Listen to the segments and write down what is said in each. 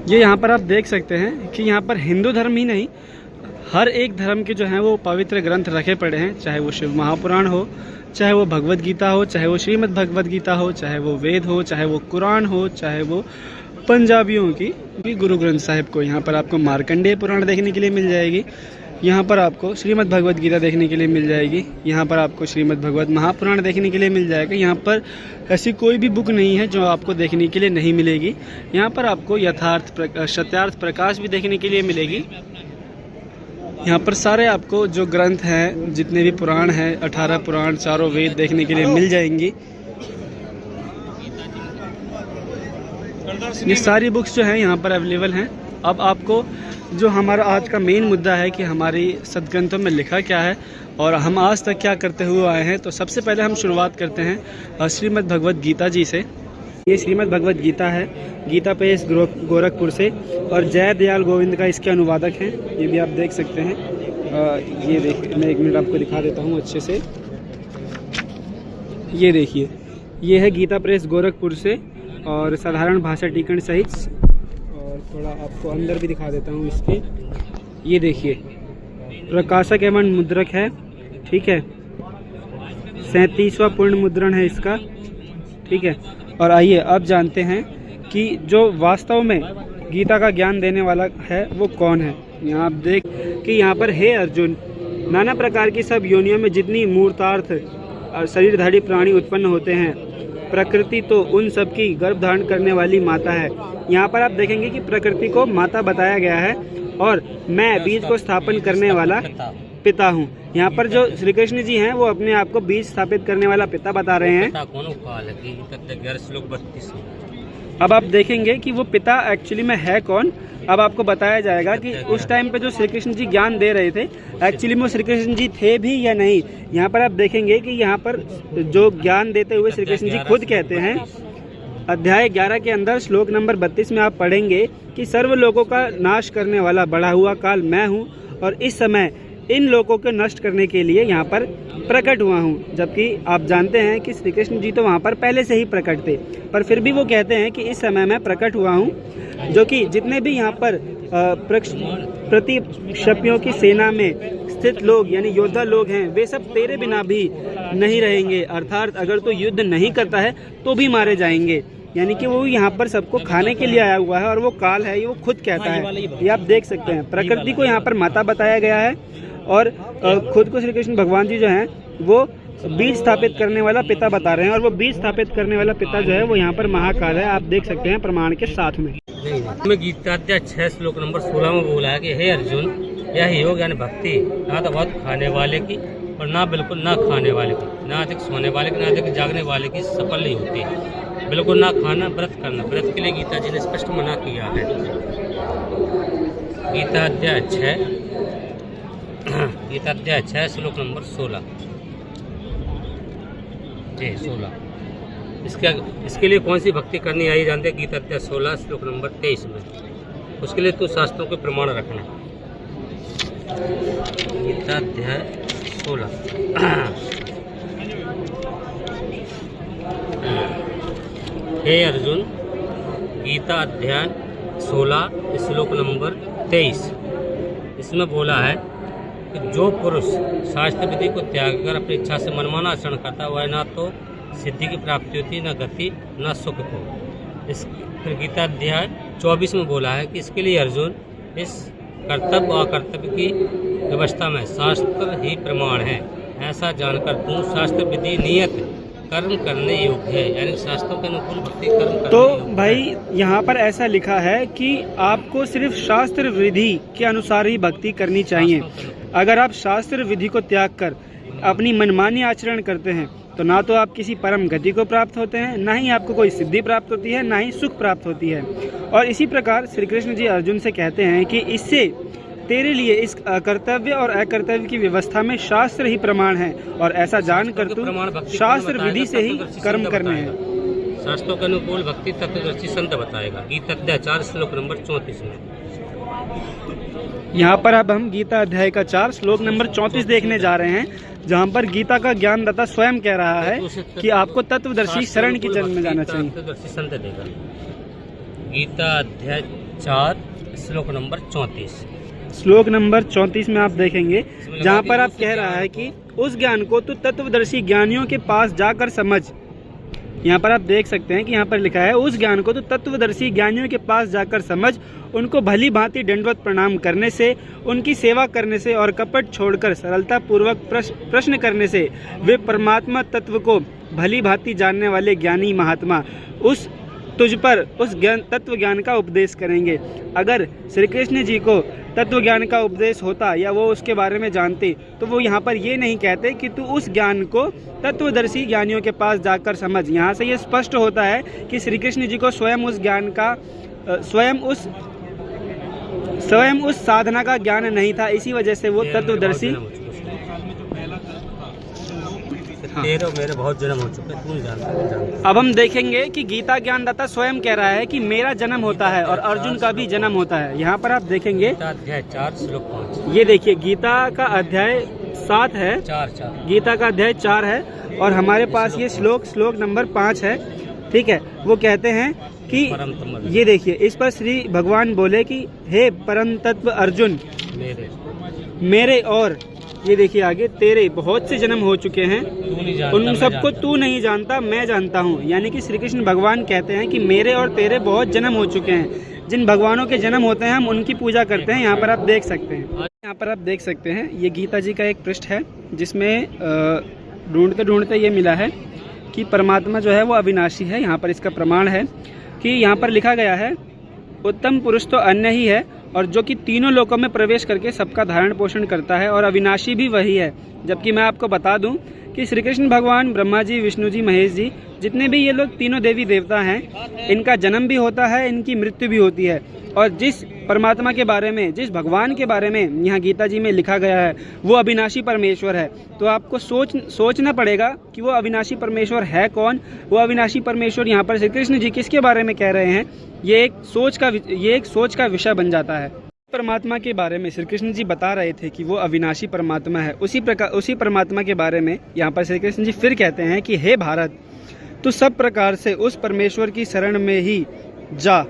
ये यहाँ पर आप देख सकते हैं कि यहाँ पर हिंदू धर्म ही नहीं, हर एक धर्म के जो हैं वो पवित्र ग्रंथ रखे पड़े हैं, चाहे वो शिव महापुराण हो, चाहे वो भगवत गीता हो, चाहे वो श्रीमद् भगवत गीता हो, चाहे वो वेद हो, चाहे वो कुरान हो, चाहे वो पंजाबियों की गुरु ग्रंथ साहिब को। यहाँ पर आपको मार्कंडेय पुराण देखने के लिए मिल जाएगी, यहाँ पर आपको श्रीमद् भगवत गीता देखने के लिए मिल जाएगी, यहाँ पर आपको श्रीमद् भगवत महापुराण देखने के लिए मिल जाएगा। यहाँ पर ऐसी कोई भी बुक नहीं है जो आपको देखने के लिए नहीं मिलेगी। यहाँ पर आपको सत्यार्थ प्रकाश भी देखने के लिए मिलेगी। यहाँ पर सारे आपको जो ग्रंथ हैं, जितने भी पुराण हैं, 18 पुराण, चारों वेद देखने के लिए मिल जाएंगी। ये सारी बुक्स जो हैं यहाँ पर अवेलेबल हैं। अब आपको जो हमारा आज का मेन मुद्दा है कि हमारी सदग्रंथों में लिखा क्या है और हम आज तक क्या करते हुए आए हैं, तो सबसे पहले हम शुरुआत करते हैं श्रीमद् भगवत गीता जी से। ये श्रीमद् भगवत गीता है, गीता प्रेस गोरखपुर से, और जय दयाल गोविंद का इसके अनुवादक हैं। ये भी आप देख सकते हैं। ये देखिए, मैं 1 मिनट आपको दिखा देता हूँ अच्छे से। ये देखिए, ये है गीता प्रेस गोरखपुर से, और साधारण भाषा टीकण सहित, और थोड़ा आपको अंदर भी दिखा देता हूँ इसके। ये देखिए, प्रकाशक एवं मुद्रक है, ठीक है, 37वां पूर्ण मुद्रण है इसका, ठीक है। और आइए अब जानते हैं कि जो वास्तव में गीता का ज्ञान देने वाला है वो कौन है। यहाँ आप देख कि यहाँ पर हे अर्जुन, नाना प्रकार की सब योनियों में जितनी मूर्तार्थ और शरीरधारी प्राणी उत्पन्न होते हैं, प्रकृति तो उन सब की गर्भ धारण करने वाली माता है। यहाँ पर आप देखेंगे कि प्रकृति को माता बताया गया है, और मैं बीज को स्थापन करने वाला पिता हूँ। यहाँ पर जो श्री कृष्ण जी हैं वो अपने आप को बीज स्थापित करने वाला पिता बता रहे हैं। अब आप देखेंगे कि वो पिता एक्चुअली में है कौन। अब आपको बताया जाएगा कि उस टाइम पे जो श्री कृष्ण जी ज्ञान दे रहे थे, एक्चुअली में वो श्री कृष्ण जी थे भी या नहीं। यहाँ पर आप देखेंगे कि यहाँ पर जो ज्ञान देते हुए श्री कृष्ण जी खुद कहते हैं, अध्याय 11 के अंदर श्लोक नंबर 32 में आप पढ़ेंगे कि सर्व लोगों का नाश करने वाला बढ़ा हुआ काल मैं हूँ, और इस समय इन लोगों को नष्ट करने के लिए यहाँ पर प्रकट हुआ हूँ। जबकि आप जानते हैं कि श्री कृष्ण जी तो वहाँ पर पहले से ही प्रकट थे, पर फिर भी वो कहते हैं कि इस समय मैं प्रकट हुआ हूँ, जो कि जितने भी यहाँ पर प्रतिशपियों की सेना में स्थित लोग यानी योद्धा लोग हैं, वे सब तेरे बिना भी नहीं रहेंगे। अर्थात अगर तो युद्ध नहीं करता है तो भी मारे जाएंगे। यानी कि वो यहाँ पर सबको खाने के लिए आया हुआ है, और वो काल है, ये वो खुद कहता है। ये आप देख सकते हैं, प्रकृति को यहाँ पर माता बताया गया है, और खुद को श्री कृष्ण भगवान जी जो हैं वो बीज स्थापित करने वाला पिता बता रहे हैं, और वो बीज स्थापित करने वाला पिता जो है वो यहाँ पर महाकाल है। आप देख सकते हैं प्रमाण के साथ में। गीताध्याय 6 श्लोक नंबर 16 में बोला है कि हे अर्जुन, यह योग यानी भक्ति ना तो बहुत खाने वाले की और ना बिल्कुल ना खाने वाले की, ना अधिक सोने वाले की, ना अधिक जागने वाले की सफल नहीं होती। बिल्कुल ना खाना, व्रत करना, व्रत के लिए गीता जी ने स्पष्ट मना किया है। गीताध्याय 6 श्लोक नंबर 16 जी 16। इसके लिए कौन सी भक्ति करनी आई जानते हैं? गीताध्याय 16 श्लोक नंबर 23 में। उसके लिए तू शास्त्रों के प्रमाण रखना। गीताध्याय 16 हे अर्जुन, गीता अध्याय 16 श्लोक नंबर 23, इसमें बोला है कि जो पुरुष शास्त्र विधि को त्याग कर अपनी इच्छा से मनमाना आचरण करता है, वह ना तो सिद्धि की प्राप्ति होती, न गति, न सुख को। इस फिर गीता अध्याय 24 में बोला है कि इसके लिए अर्जुन, इस कर्तव्य और अकर्तव्य की व्यवस्था में शास्त्र ही प्रमाण है। ऐसा जानकर तू शास्त्र विधि नियत कर्म करने योग्य है, यानी शास्त्रों के अनुकूल भक्ति कर्म करने तो योग्य भाई यहाँ पर ऐसा लिखा है कि आपको सिर्फ शास्त्र विधि के अनुसार ही भक्ति करनी चाहिए। अगर आप शास्त्र विधि को त्याग कर अपनी मनमानी आचरण करते हैं तो ना तो आप किसी परम गति को प्राप्त होते हैं, ना ही आपको कोई सिद्धि प्राप्त होती है, ना ही सुख प्राप्त होती है। और इसी प्रकार श्री कृष्ण जी अर्जुन से कहते हैं कि इससे तेरे लिए इस कर्तव्य और अकर्तव्य की व्यवस्था में शास्त्र ही प्रमाण है, और ऐसा जानकर तू शास्त्र विधि से ही कर्म करने हैं। शास्त्रों के अनुकूल भक्ति तत्वदर्शी संत बताएगा। गीता अध्याय 4 श्लोक नंबर 34 में। यहाँ पर अब हम गीता अध्याय का 4 श्लोक नंबर 34 देखने जा रहे हैं, जहाँ पर गीता का ज्ञानदाता स्वयं कह रहा है कि आपको तत्वदर्शी शरण की जन्म में जाना चाहिए। तत्वदर्शी संत देगा। गीता अध्याय 4 श्लोक नंबर 34। श्लोक नंबर 34 में आप देखेंगे जहाँ पर आप कह रहा है कि उस ज्ञान को तू तत्वदर्शी ज्ञानियों के पास जाकर समझ। यहाँ पर आप देख सकते हैं कि यहाँ पर लिखा है उस ज्ञान को तो तत्वदर्शी ज्ञानियों के पास जाकर समझ, उनको भली भांति दंडवत प्रणाम करने से, उनकी सेवा करने से और कपट छोड़कर सरलता पूर्वक प्रश्न करने से वे परमात्मा तत्व को भली भांति जानने वाले ज्ञानी महात्मा उस तुझ पर उस ज्ञान तत्व ज्ञान का उपदेश करेंगे। अगर श्री कृष्ण जी को तत्व ज्ञान का उपदेश होता या वो उसके बारे में जानते तो वो यहाँ पर ये नहीं कहते कि तू उस ज्ञान को तत्वदर्शी ज्ञानियों के पास जाकर समझ। यहाँ से ये स्पष्ट होता है कि श्री कृष्ण जी को स्वयं उस ज्ञान का स्वयं उस साधना का ज्ञान नहीं था, इसी वजह से वो तत्वदर्शी। तेरे मेरे बहुत जन्म हो चुके, तू नहीं जानता। अब हम देखेंगे कि गीता ज्ञानदाता स्वयं कह रहा है कि मेरा जन्म होता है और अर्जुन का भी जन्म होता है। यहाँ पर आप देखेंगे अध्याय 4 श्लोक 5। ये देखिए गीता का अध्याय 7 है, 4 गीता का अध्याय 4 है और हमारे पास ये श्लोक नंबर 5 है। ठीक है, वो कहते हैं कि ये देखिए इस पर श्री भगवान बोले कि हे परम तत्व अर्जुन, मेरे और ये देखिए आगे तेरे बहुत से जन्म हो चुके हैं, उन सबको तू नहीं जानता, मैं जानता हूँ। यानी कि श्री कृष्ण भगवान कहते हैं कि मेरे और तेरे बहुत जन्म हो चुके हैं। जिन भगवानों के जन्म होते हैं हम उनकी पूजा करते हैं। यहाँ पर आप देख सकते हैं, यहाँ पर आप देख सकते हैं ये गीता जी का एक पृष्ठ है जिसमें ढूंढते ढूंढते ये मिला है कि परमात्मा जो है वो अविनाशी है। यहाँ पर इसका प्रमाण है कि यहाँ पर लिखा गया है उत्तम पुरुष तो अन्य ही है और जो कि तीनों लोकों में प्रवेश करके सबका धारण पोषण करता है और अविनाशी भी वही है। जबकि मैं आपको बता दूं कि श्री कृष्ण भगवान, ब्रह्मा जी, विष्णु जी, महेश जी, जितने भी ये लोग तीनों देवी देवता हैं, इनका जन्म भी होता है, इनकी मृत्यु भी होती है। और जिस परमात्मा के बारे में, जिस भगवान के बारे में यहाँ गीता जी में लिखा गया है वो अविनाशी परमेश्वर है। तो आपको सोचना पड़ेगा कि वो अविनाशी परमेश्वर है कौन। वो अविनाशी परमेश्वर यहाँ पर श्री कृष्ण जी किसके बारे में कह रहे हैं, ये एक सोच का विषय बन जाता है। परमात्मा के बारे में श्री कृष्ण जी बता रहे थे कि वो अविनाशी परमात्मा है। उसी परमात्मा के बारे में यहाँ पर श्री कृष्ण जी फिर कहते हैं कि हे भारत, तू सब प्रकार से उस परमेश्वर की शरण में ही जा।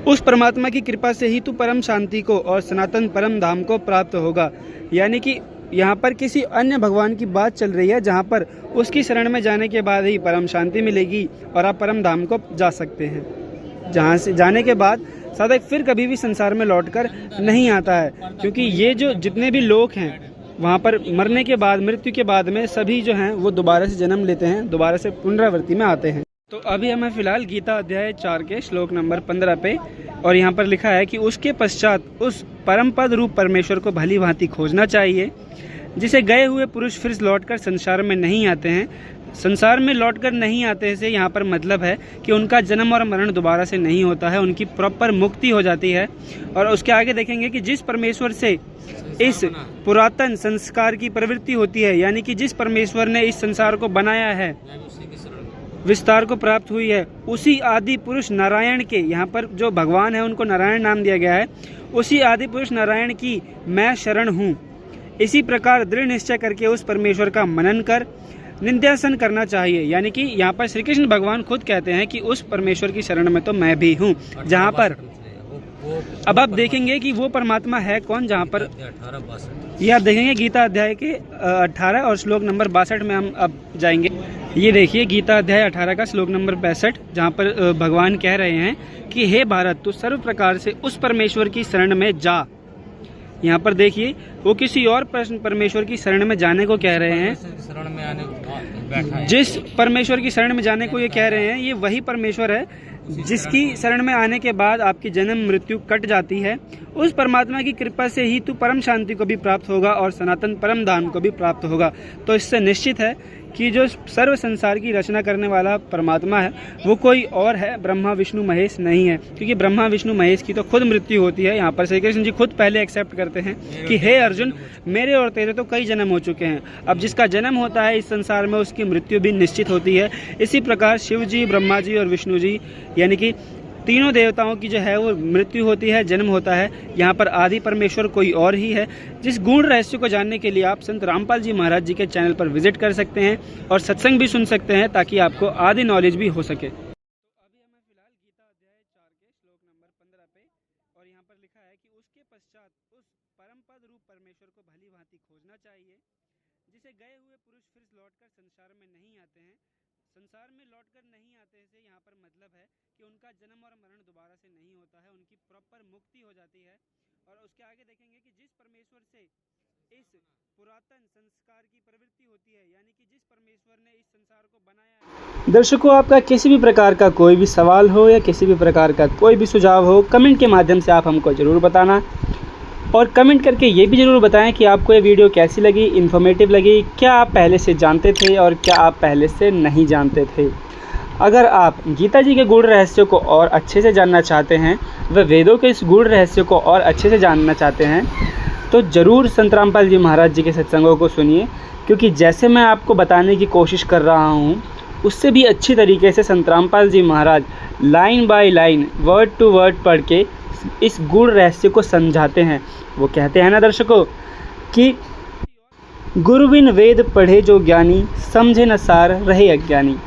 उस परमात्मा की कृपा से ही तू परम शांति को और सनातन परम धाम को प्राप्त होगा। यानी कि यहाँ पर किसी अन्य भगवान की बात चल रही है जहाँ पर उसकी शरण में जाने के बाद ही परम शांति मिलेगी और आप परम धाम को जा सकते हैं, जहाँ से जाने के बाद साधक फिर कभी भी संसार में लौटकर नहीं आता है। क्योंकि ये जो जितने भी लोग हैं वहाँ पर मरने के बाद, मृत्यु के बाद में सभी जो हैं वो दोबारा से जन्म लेते हैं, दोबारा से पुनरावृत्ति में आते हैं। तो अभी हमें फिलहाल गीता अध्याय 4 के श्लोक नंबर 15 पे, और यहाँ पर लिखा है कि उसके पश्चात उस परम पद रूप परमेश्वर को भली भांति खोजना चाहिए, जिसे गए हुए पुरुष फिर लौटकर संसार में नहीं आते हैं। संसार में लौटकर नहीं आते से यहाँ पर मतलब है कि उनका जन्म और मरण दोबारा से नहीं होता है, उनकी प्रॉपर मुक्ति हो जाती है। और उसके आगे देखेंगे कि जिस परमेश्वर से इस पुरातन संस्कार की प्रवृत्ति होती है, यानी कि जिस परमेश्वर ने इस संसार को बनाया है, विस्तार को प्राप्त हुई है, उसी आदि पुरुष नारायण के, यहाँ पर जो भगवान है उनको नारायण नाम दिया गया है, उसी आदि पुरुष नारायण की मैं शरण हूँ। इसी प्रकार दृढ़ निश्चय करके उस परमेश्वर का मनन कर निंध्यासन करना चाहिए। यानी कि यहाँ पर श्री कृष्ण भगवान खुद कहते हैं कि उस परमेश्वर की शरण में तो मैं भी हूँ, जहाँ पर अब आप देखेंगे कि वो परमात्मा है कौन, जहाँ पर ये आप देखेंगे गीता अध्याय के 18 और श्लोक नंबर 62 में हम अब जाएंगे। ये देखिए गीता अध्याय 18 का श्लोक नंबर 65, जहाँ पर भगवान कह रहे हैं कि हे भारत, तू सर्व प्रकार से उस परमेश्वर की शरण में जा। यहाँ पर देखिए वो किसी और परमेश्वर की शरण में जाने को कह रहे हैं। शरण में आने बैठा है। जिस परमेश्वर की शरण में जाने को ये कह रहे हैं, ये वही परमेश्वर है जिसकी शरण में आने के बाद आपकी जन्म मृत्यु कट जाती है। उस परमात्मा की कृपा से ही तू परम शांति को भी प्राप्त होगा और सनातन परम धाम को भी प्राप्त होगा। तो इससे निश्चित है कि जो सर्व संसार की रचना करने वाला परमात्मा है वो कोई और है, ब्रह्मा विष्णु महेश नहीं है। क्योंकि ब्रह्मा विष्णु महेश की तो खुद मृत्यु होती है। यहाँ पर श्री कृष्ण जी खुद पहले एक्सेप्ट करते हैं कि हे अर्जुन, मेरे और तेरे तो कई जन्म हो चुके हैं। अब जिसका जन्म होता है इस संसार में उसकी मृत्यु भी निश्चित होती है। इसी प्रकार शिव जी, ब्रह्मा जी और विष्णु जी, यानी कि तीनों देवताओं की जो है वो मृत्यु होती है, जन्म होता है। यहाँ पर आदि परमेश्वर कोई और ही है। जिस गूढ़ रहस्य को जानने के लिए आप संत रामपाल जी महाराज जी के चैनल पर विजिट कर सकते हैं और सत्संग भी सुन सकते हैं, ताकि आपको आदि नॉलेज भी हो सके। नंबर 15 पे, और यहाँ पर लिखा है कि उसके पश्चात उस परमपद रूप परमेश्वर को भली भांति खोजना चाहिए, जिसे गए हुए पुरुष फिर लौटकर संसार में नहीं आते हैं। संसार में लौटकर नहीं आते से यहाँ पर मतलब है कि उनका जन्म और मरण दोबारा से नहीं होता है, उनकी प्रॉपर मुक्ति हो जाती है। और उसके आगे देखेंगे कि जिस परमेश्वर से इस पुरातन संस्कार की प्रवृत्ति होती है, यानी कि जिस परमेश्वर ने इस संसार को बनाया है। दर्शकों, आपका किसी भी प्रकार का कोई भी सवाल हो या किसी भी प्रकार का कोई भी सुझाव हो, कमेंट के माध्यम से आप हमको ज़रूर बताना, और कमेंट करके ये भी ज़रूर बताएं कि आपको ये वीडियो कैसी लगी, इन्फॉर्मेटिव लगी, क्या आप पहले से जानते थे और क्या आप पहले से नहीं जानते थे। अगर आप गीता जी के गूढ़ रहस्यों को और अच्छे से जानना चाहते हैं, व वेदों के इस गूढ़ रहस्यों को और अच्छे से जानना चाहते हैं, तो ज़रूर संत रामपाल जी महाराज जी के सत्संगों को सुनिए, क्योंकि जैसे मैं आपको बताने की कोशिश कर रहा हूँ, उससे भी अच्छी तरीके से Sant Rampal ji Maharaj line by line, word to word पढ़ के इस गूढ़ रहस्य को समझाते हैं। वो कहते हैं ना दर्शकों कि गुरु बिन वेद पढ़े जो ज्ञानी, समझे न सार रहे अज्ञानी।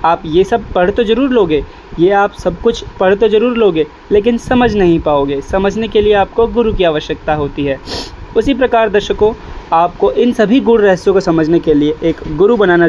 आप ये सब पढ़ तो ज़रूर लोगे, ये आप सब कुछ पढ़ तो ज़रूर लोगे, लेकिन समझ नहीं पाओगे। समझने के लिए आपको गुरु की आवश्यकता होती है। उसी प्रकार दर्शकों, आपको इन सभी गूढ़ रहस्यों को समझने के लिए एक गुरु बनाना